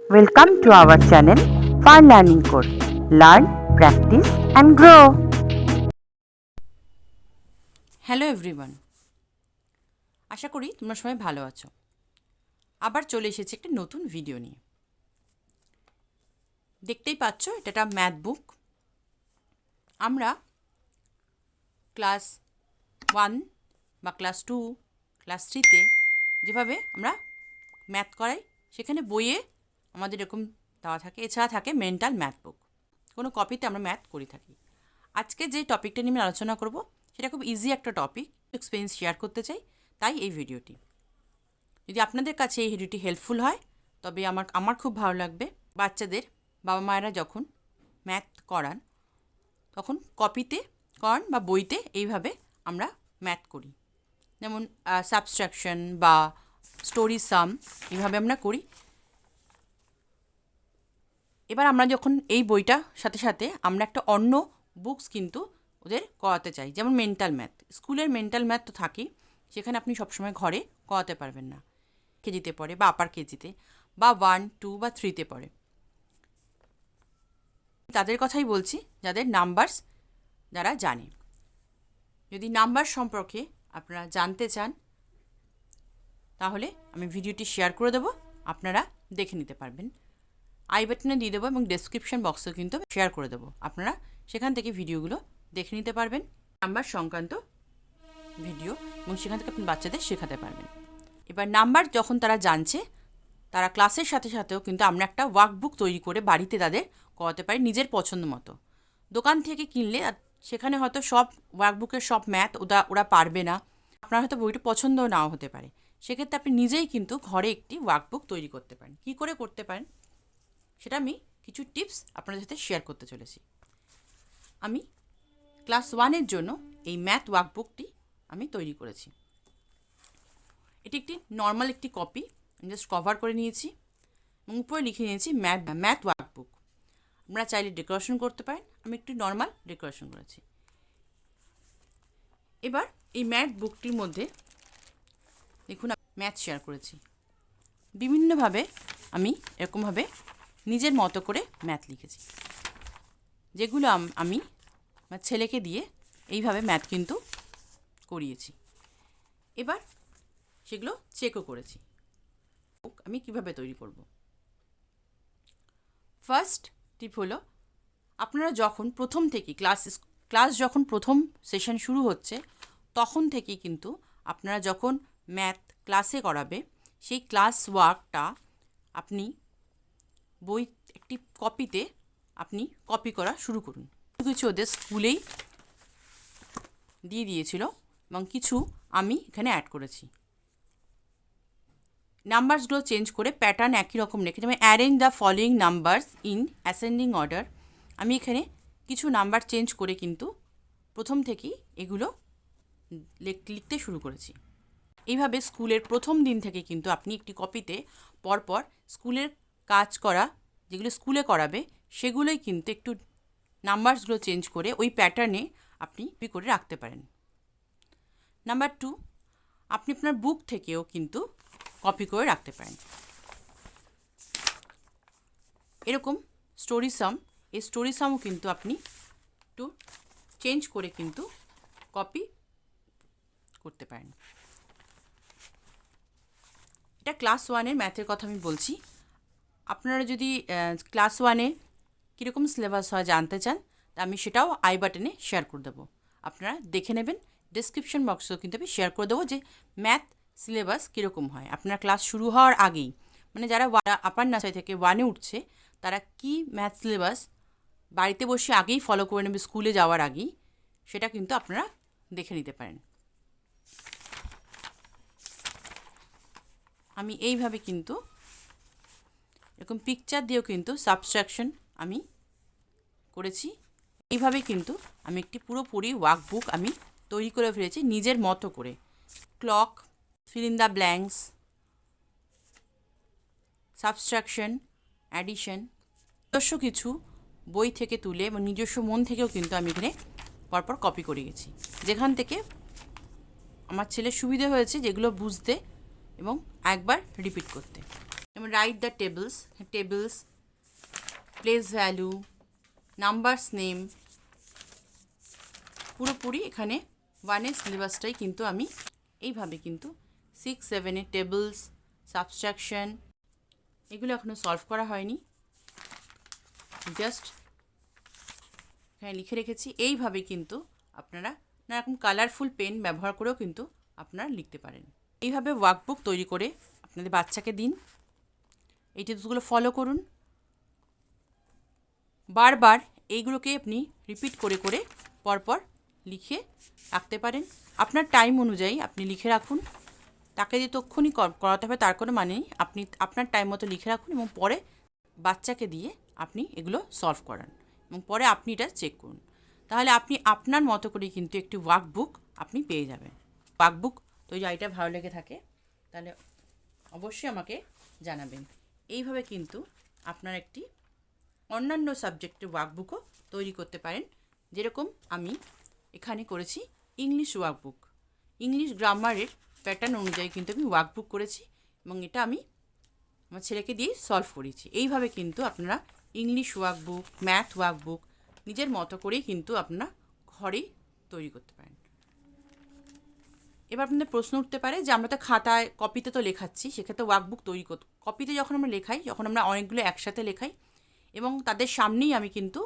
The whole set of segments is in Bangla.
Welcome to our channel Fun Learning Course. Learn, practice and grow. Hello everyone, আশা করি তোমরা সবাই ভালো আছো। আবার চলে এসেছি একটি নতুন ভিডিও নিয়ে। দেখতেই পাচ্ছ, এটা একটা ম্যাথ বুক। আমরা ক্লাস 1 বা ক্লাস 2, ক্লাস 3তে যেভাবে আমরা ম্যাথ করাই, সেখানে বইয়ে আমাদের এরকম দেওয়া থাকে। এছাড়া থাকে মেন্টাল ম্যাথ বুক, কোনো কপিতে আমরা ম্যাথ করে থাকি। আজকে যে টপিকটা নিয়ে আমি আলোচনা করব, সেটা খুব ইজি একটা টপিক, এক্সপিরিয়েন্স শেয়ার করতে চাই, তাই এই ভিডিওটি। যদি আপনাদের কাছে এই ভিডিওটি হেল্পফুল হয়, তবে আমার খুব ভালো লাগবে। বাচ্চাদের বাবা মায়েরা যখন ম্যাথ করান, তখন কপিতে করান বা বইতে এইভাবে আমরা ম্যাথ করি। যেমন সাবস্ট্রাকশন বা স্টোরি সাম, এইভাবে আমরা করি। এবার আমরা যখন এই বইটার সাথে সাথে আমরা একটা অন্য বুকস কিন্তু ওদের করাতে চাই, যেমন মেন্টাল ম্যাথ। স্কুলের মেন্টাল ম্যাথ তো থাকেই, সেখানে আপনি সবসময় ঘরে করাতে পারবেন না। কেজিতে পড়ে বা আপার কেজিতে বা 1, 2 বা 3তে পড়ে, তাদের কথাই বলছি যাদের নাম্বারস যারা জানে। যদি নাম্বার সম্পর্কে আপনারা জানতে চান, তাহলে আমি ভিডিওটি শেয়ার করে দেবো, আপনারা দেখে নিতে পারবেন। আই বাটনে দিয়ে দেবো এবং ডেসক্রিপশন বক্সেও কিন্তু শেয়ার করে দেবো। আপনারা সেখান থেকে ভিডিওগুলো দেখে নিতে পারবেন, নাম্বার সংক্রান্ত ভিডিও, এবং সেখান থেকে আপনি বাচ্চাদের শেখাতে পারবেন। এবার নাম্বার যখন তারা জানছে, তারা ক্লাসের সাথে সাথেও কিন্তু আমরা একটা ওয়ার্কবুক তৈরি করে বাড়িতে তাদের করাতে পারি নিজের পছন্দ মতো। দোকান থেকে কিনলে সেখানে হয়তো সব ওয়ার্কবুকের সব ম্যাথ ওরা পারবে না, আপনার হয়তো বইটা পছন্দও নাও হতে পারে। সেক্ষেত্রে আপনি নিজেই কিন্তু ঘরে একটি ওয়ার্কবুক তৈরি করতে পারেন। কী করে করতে পারেন, সেটা আমি কিছু টিপস আপনাদের সাথে শেয়ার করতে চলেছি। আমি ক্লাস 1-এর জন্য এই ম্যাথ ওয়ার্কবুকটি আমি তৈরি করেছি। এটি একটি নর্মাল একটি কপি, আমি জাস্ট কভার করে নিয়েছি এবং উপরে লিখে নিয়েছি ম্যাথ ওয়ার্কবুক। আপনারা চাইলে ডেকোরেশন করতে পারেন, আমি একটু নর্মাল ডেকোরেশন করেছি। এবার এই ম্যাথ বুকটির মধ্যে দেখুন, ম্যাথ শেয়ার করেছি বিভিন্নভাবে। আমি এরকমভাবে নিজের মতো করে ম্যাথ লিখেছি, যেগুলো আমি আমার ছেলেকে দিয়ে এইভাবে ম্যাথ কিন্তু করিয়েছি। এবার সেগুলো চেকও করেছি আমি কিভাবে তৈরি করব। ফার্স্ট টিপ হলো, আপনারা যখন প্রথম থেকে ক্লাস যখন প্রথম সেশন শুরু হচ্ছে, তখন থেকেই কিন্তু আপনারা যখন ম্যাথ ক্লাসে করাবে, সেই ক্লাস ওয়ার্কটা আপনি বই একটি কপিতে আপনি কপি করা শুরু করুন। কিছু ওদের স্কুলেই দিয়ে দিয়েছিল এবং কিছু আমি এখানে অ্যাড করেছি। নাম্বারসগুলো চেঞ্জ করে প্যাটার্ন একই রকম রেখে, যেমন arrange the following numbers in ascending order. আমি এখানে কিছু নাম্বার চেঞ্জ করে কিন্তু প্রথম থেকেই এগুলো লিখতে শুরু করেছি। এইভাবে স্কুলের প্রথম দিন থেকে কিন্তু আপনি একটি কপিতে পরপর স্কুলের কাজ করা, যেগুলো স্কুলে করাবে, সেগুলোই কিন্তু একটু নাম্বারসগুলো চেঞ্জ করে ওই প্যাটার্নে আপনি করে রাখতে পারেন। নাম্বার 2, আপনি আপনার বুক থেকেও কিন্তু কপি করে রাখতে পারেন। এরকম স্টোরি সাম, এই স্টোরি সামও কিন্তু আপনি একটু চেঞ্জ করে কিন্তু কপি করতে পারেন। এটা ক্লাস 1-এর ম্যাথের কথা আমি বলছি। আপনারা যদি ক্লাস 1-এ কীরকম সিলেবাস হয় জানতে চান, তা আমি সেটাও আই বাটনে শেয়ার করে দেবো, আপনারা দেখে নেবেন। ডেসক্রিপশন বক্সেও কিন্তু আমি শেয়ার করে দেবো যে ম্যাথ সিলেবাস কীরকম হয়। আপনার ক্লাস শুরু হওয়ার আগেই, মানে যারা আপার নার্সারি থেকে 1-এ উঠছে, তারা কি ম্যাথ সিলেবাস বাড়িতে বসে আগেই ফলো করে নেবে স্কুলে যাওয়ার আগেই, সেটা কিন্তু আপনারা দেখে নিতে পারেন। আমি এইভাবে কিন্তু এরকম পিকচার দিয়েও কিন্তু সাবস্ট্রাকশন আমি করেছি। এইভাবে কিন্তু আমি একটি পুরোপুরি ওয়ার্কবুক আমি তৈরি করে ফেলেছি নিজের মতো করে। Clock, fill in the blanks, subtraction, addition, নিজস্ব কিছু বই থেকে তুলে এবং নিজস্ব মন থেকেও কিন্তু আমি এখানে পরপর কপি করে গেছি, যেখান থেকে আমার ছেলের সুবিধে হয়েছে যেগুলো বুঝতে এবং একবার রিপিট করতে। যেমন write the tables, tables, place value, numbers name, পুরোপুরি এখানে 1-এর সিলেবাসটাই কিন্তু আমি এইভাবে কিন্তু 6-7-এর টেবলস, সাবস্ট্রাকশন এগুলো এখনও সলভ করা হয়নি, জাস্ট এখানে লিখে রেখেছি। এইভাবে কিন্তু আপনারা নানারকম কালারফুল পেন ব্যবহার করেও কিন্তু আপনারা লিখতে পারেন। এইভাবে ওয়ার্কবুক তৈরি করে আপনাদের বাচ্চাকে দিন, এই টিপসগুলো ফলো করুন, বারবার এইগুলোকে আপনি রিপিট করে করে পরপর লিখে রাখতে পারেন। আপনার টাইম অনুযায়ী আপনি লিখে রাখুন, তাকে যে তক্ষুনি করাতে হবে তার কোনো মানে নেই। আপনি আপনার টাইম মতো লিখে রাখুন এবং পরে বাচ্চাকে দিয়ে আপনি এগুলো সলভ করান এবং পরে আপনি এটা চেক করুন। তাহলে আপনি আপনার মতো করে কিন্তু একটি ওয়ার্কবুক আপনি পেয়ে যাবেন। ওয়ার্কবুক তৈরি আইডিয়া ভালো লেগে থাকে তাহলে অবশ্যই আমাকে জানাবেন। এইভাবে কিন্তু আপনার একটি অন্যান্য সাবজেক্টের ওয়ার্কবুকও তৈরি করতে পারেন। যেরকম আমি এখানে করেছি ইংলিশ ওয়ার্কবুক, ইংলিশ গ্রামারের প্যাটার্ন অনুযায়ী কিন্তু আমি ওয়ার্কবুক করেছি এবং এটা আমি আমার ছেলেকে দিয়ে সলভ করেছি। এইভাবে কিন্তু আপনারা ইংলিশ ওয়ার্কবুক, ম্যাথ ওয়ার্কবুক নিজের মতো করেই কিন্তু আপনারা ঘরেই তৈরি করতে পারেন। এবার আপনাদের প্রশ্ন উঠতে পারে যে আমরা তো খাতায় কপিতে তো লেখাচ্ছি, সেক্ষেত্রে ওয়ার্কবুক তৈরি করতে কপিতে যখন আমরা লেখাই, যখন আমরা অনেকগুলো একসাথে লেখাই এবং তাদের সামনেই আমি কিন্তু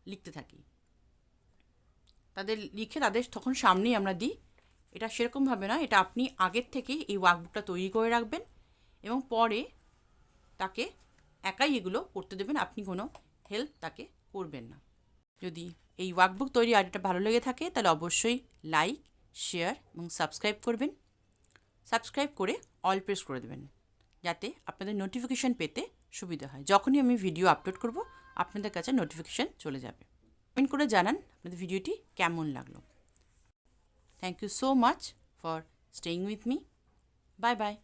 লিখতে থাকি, তাদের লিখে তাদের তখন সামনেই আমরা দিই। এটা সেরকমভাবে না, এটা আপনি আগের থেকেই এই ওয়ার্কবুকটা তৈরি করে রাখবেন এবং পরে তাকে একাই এগুলো করতে দেবেন, আপনি কোনো হেল্প তাকে করবেন না। যদি এই ওয়ার্কবুক তৈরি আইডিয়াটা ভালো লেগে থাকে তাহলে অবশ্যই লাইক, শেয়ার এবং সাবস্ক্রাইব করবেন। সাবস্ক্রাইব করে অল প্রেস করে দেবেন যাতে আপনাদের নোটিফিকেশান পেতে সুবিধা হয়। যখনই আমি ভিডিও আপলোড করব আপনাদের কাছে নোটিফিকেশান চলে যাবে। কমেন্ট করে জানান আপনাদের ভিডিওটি কেমন লাগলো। Thank you so much for staying with me. Bye by.